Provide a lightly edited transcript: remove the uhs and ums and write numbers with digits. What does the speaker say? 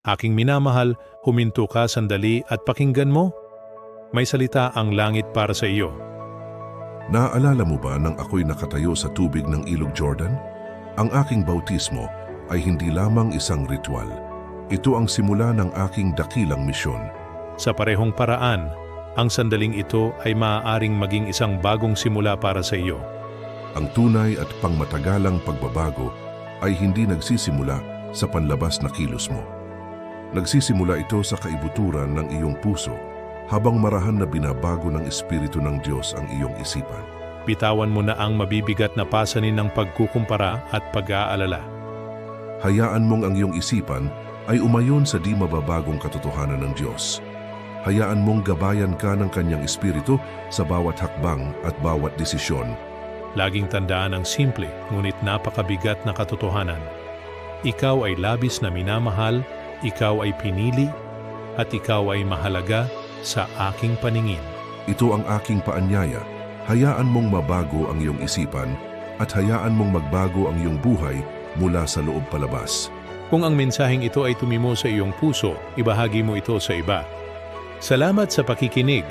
Aking minamahal, huminto ka sandali at pakinggan mo. May salita ang langit para sa iyo. Naaalala mo ba nang ako'y nakatayo sa tubig ng Ilog Jordan? Ang aking bautismo ay hindi lamang isang ritual. Ito ang simula ng aking dakilang misyon. Sa parehong paraan, ang sandaling ito ay maaaring maging isang bagong simula para sa iyo. Ang tunay at pangmatagalang pagbabago ay hindi nagsisimula sa panlabas na kilos mo. Nagsisimula ito sa kaibuturan ng iyong puso habang marahan na binabago ng Espiritu ng Diyos ang iyong isipan. Bitawan mo na ang mabibigat na pasanin ng pagkukumpara at pag-aalala. Hayaan mong ang iyong isipan ay umayon sa di mababagong katotohanan ng Diyos. Hayaan mong gabayan ka ng kanyang Espiritu sa bawat hakbang at bawat desisyon. Laging tandaan ang simple ngunit napakabigat na katotohanan. Ikaw ay labis na minamahal, ikaw ay pinili, at ikaw ay mahalaga sa aking paningin. Ito ang aking paanyaya. Hayaan mong mabago ang iyong isipan at hayaan mong magbago ang iyong buhay mula sa loob palabas. Kung ang mensaheng ito ay tumimo sa iyong puso, ibahagi mo ito sa iba. Salamat sa pakikinig.